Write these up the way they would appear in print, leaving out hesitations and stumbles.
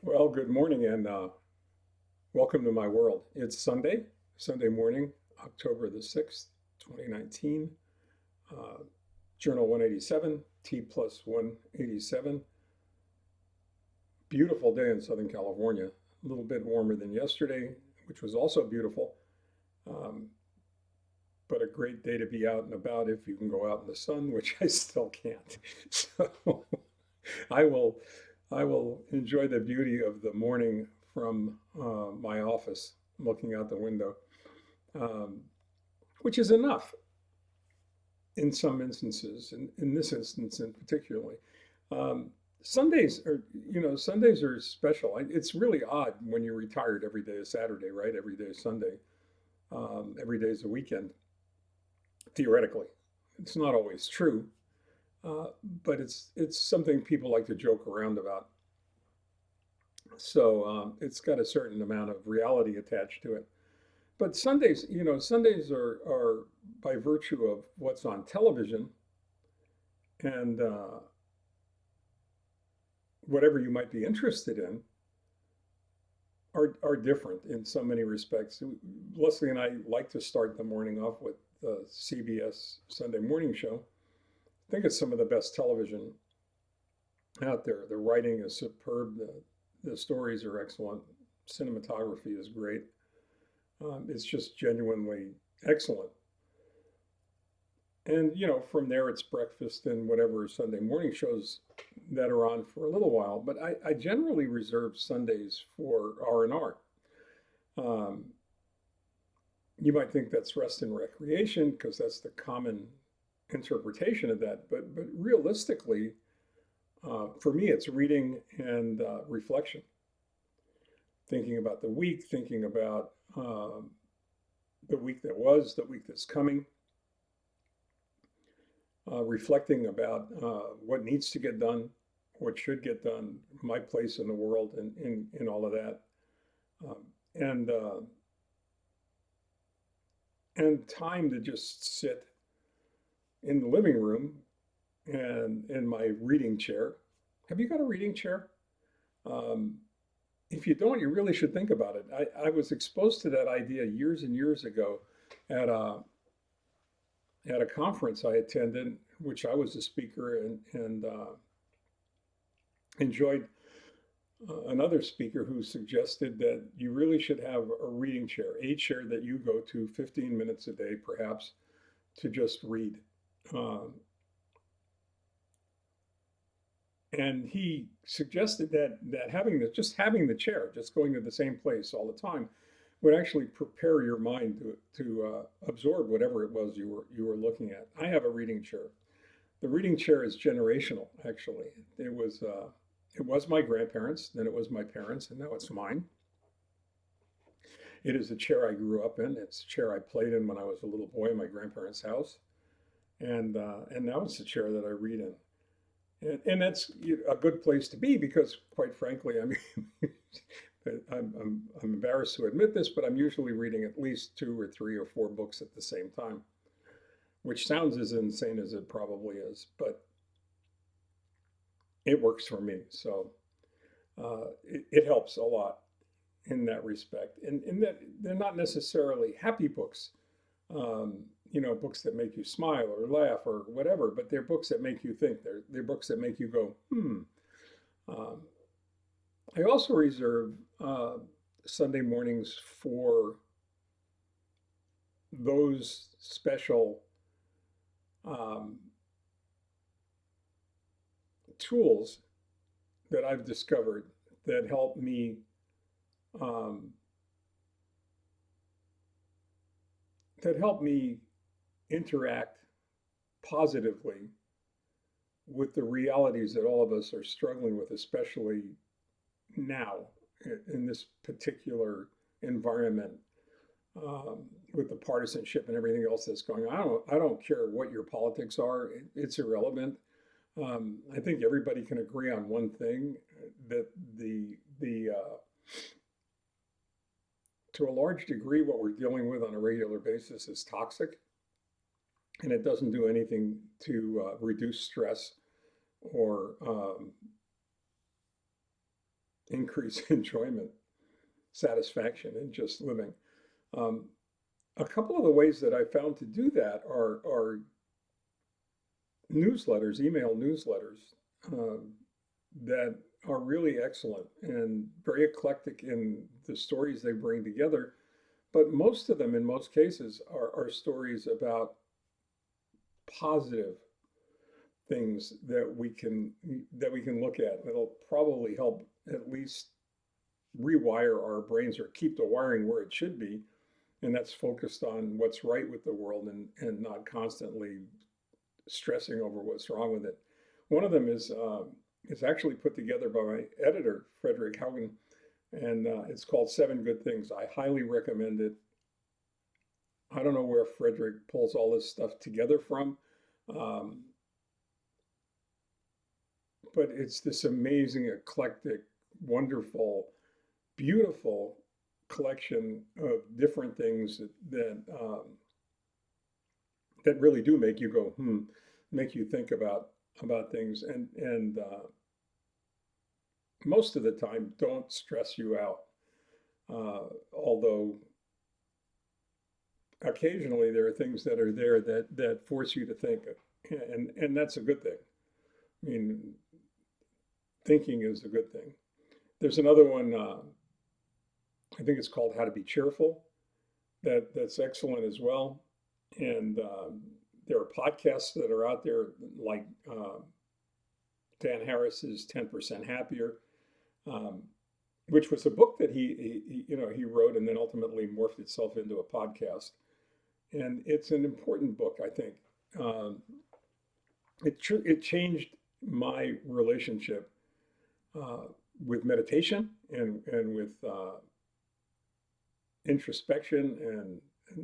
Well, good morning and welcome to my world. It's Sunday morning, October the 6th, 2019. Uh, Journal 187, T+187. Beautiful day in Southern California. A little bit warmer than yesterday, which was also beautiful, um, but a great day to be out and about if you can go out in the sun, which I still can't. So I will I will enjoy the beauty of the morning from my office, looking out the window, um, which is enough in some instances. In this instance, in particularly, um, Sundays are special. It's really odd when you're retired. Every day is Saturday, right? Every day is Sunday. Every day is a weekend. Theoretically, it's not always true, uh, but it's something people like to joke around about. So it's got a certain amount of reality attached to it. But Sundays are by virtue of what's on television and whatever you might be interested in are different in so many respects. Leslie and I like to start the morning off with the CBS Sunday morning show. I think it's some of the best television out there. The writing is superb. The stories are excellent. Cinematography is great. It's just genuinely excellent. And from there it's breakfast and whatever Sunday morning shows that are on for a little while. But I generally reserve Sundays for R&R. Um, you might think that's rest and recreation because that's the common interpretation of that. But realistically, for me, it's reading and reflection, thinking about the week, thinking about the week that was, the week that's coming, reflecting about what needs to get done, what should get done, my place in the world, and in all of that, um, and uh, and time to just sit in the living room and in my reading chair. Have you got a reading chair? Um, if you don't, you really should think about it. I was exposed to that idea years and years ago at a conference I attended, which I was a speaker and enjoyed another speaker who suggested that you really should have a reading chair, a chair that you go to 15 minutes a day, perhaps, to just read. Um, and he suggested that having the chair, just going to the same place all the time, would actually prepare your mind to absorb whatever it was you were looking at. I have a reading chair. The reading chair is generational, actually. It was my grandparents, then it was my parents, and now it's mine. It is a chair I grew up in. It's a chair I played in when I was a little boy in my grandparents' house, and now it's a chair that I read in. And that's a good place to be because, quite frankly, I mean, I'm embarrassed to admit this, but I'm usually reading at least two or three or four books at the same time, which sounds as insane as it probably is, but it works for me. So it helps a lot in that respect. And that they're not necessarily happy books, books that make you smile or laugh or whatever, but they're books that make you think. They're books that make you go, hmm. Um, I also reserve Sunday mornings for those special um, tools that I've discovered that um, help me interact positively with the realities that all of us are struggling with, especially now in this particular environment, with the partisanship and everything else that's going on. I don't care what your politics are; it's irrelevant. I think everybody can agree on one thing that the to a large degree, what we're dealing with on a regular basis is toxic, and it doesn't do anything to reduce stress or increase enjoyment, satisfaction in just living. Um, a couple of the ways that I found to do that are newsletters, email newsletters, um, that are really excellent and very eclectic in the stories they bring together. But most of them, in most cases, are stories about positive things that we can look at. That'll probably help at least rewire our brains or keep the wiring where it should be, and that's focused on what's right with the world and not constantly stressing over what's wrong with it. One of them is actually put together by my editor, Fredrick Haugen, and it's called Seven Good Things. I highly recommend it. I don't know where Frederick pulls all this stuff together from, um, but it's this amazing, eclectic, wonderful, beautiful collection of different things that really do make you go, make you think about things, and most of the time don't stress you out. Although occasionally there are things that are there that force you to think, and that's a good thing. I mean, thinking is a good thing. There's another one. I think it's called How to Be Cheerful. That's excellent as well. And there are podcasts that are out there like Dan Harris's 10% Happier, um, which was a book that he wrote and then ultimately morphed itself into a podcast. And it's an important book, I think. Um, it changed my relationship uh, with meditation and with introspection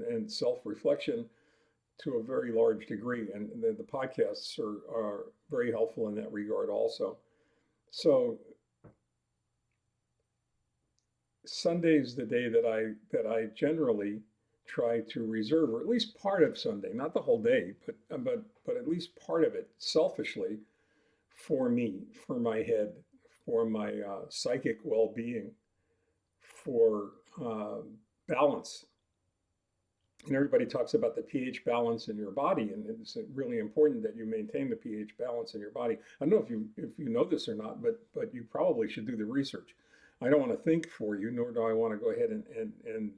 and self-reflection to a very large degree. And the podcasts are very helpful in that regard also. So Sunday's the day that I generally try to reserve, or at least part of Sunday, not the whole day, but at least part of it selfishly for me, for my head, for my psychic well-being, for balance. And everybody talks about the pH balance in your body, and it's really important that you maintain the pH balance in your body. I don't know if you know this or not, but you probably should do the research. I don't want to think for you, nor do I want to go ahead and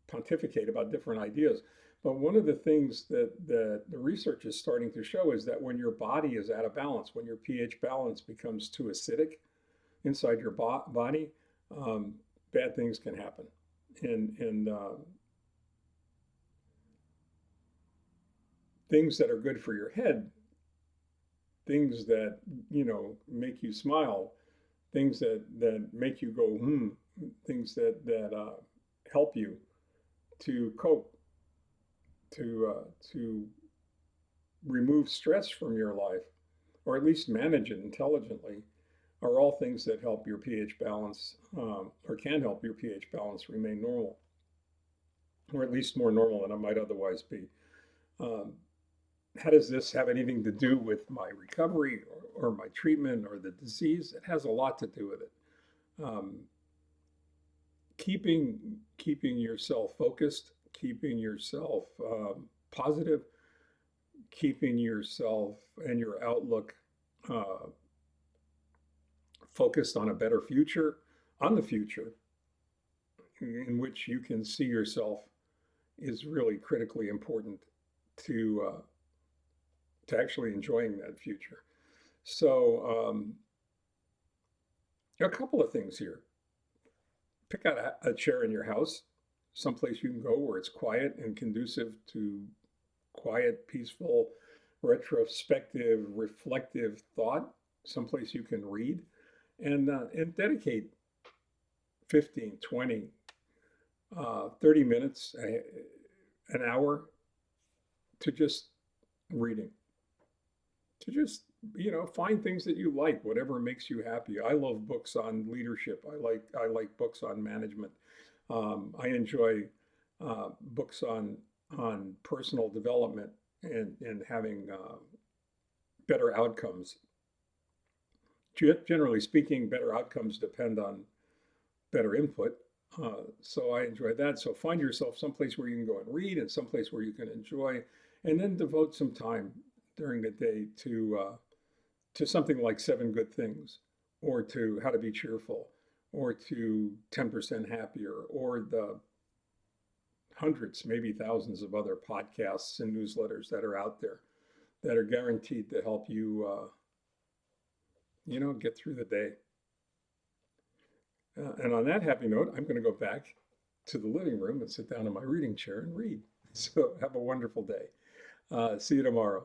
pontificate about different ideas. But one of the things that the research is starting to show is that when your body is out of balance, when your pH balance becomes too acidic inside your body, um, bad things can happen. And things that are good for your head, things that make you smile, things that make you go things that help you to cope, to remove stress from your life, or at least manage it intelligently, are all things that help your pH balance, or can help your pH balance remain normal, or at least more normal than it might otherwise be. Um, how does this have anything to do with my recovery or my treatment or the disease? It has a lot to do with it. Um, keeping yourself focused, keeping yourself positive, keeping yourself and your outlook uh, focused on a better future, on the future in which you can see yourself, is really critically important to actually enjoying that future. So a couple of things here. Pick out a chair in your house, someplace you can go where it's quiet and conducive to quiet, peaceful, retrospective, reflective thought, someplace you can read, and dedicate 15, 20, 30 minutes, an hour to just reading, to just find things that you like, whatever makes you happy. I love books on leadership. I like books on management. I enjoy books on personal development and having better outcomes. generally speaking, better outcomes depend on better input. So I enjoy that. So find yourself someplace where you can go and read and someplace where you can enjoy, and then devote some time during the day to something like Seven Good Things, or to How to Be Cheerful, or to 10% Happier, or the hundreds, maybe thousands of other podcasts and newsletters that are out there that are guaranteed to help you, get through the day. And on that happy note, I'm going to go back to the living room and sit down in my reading chair and read. So have a wonderful day. See you tomorrow.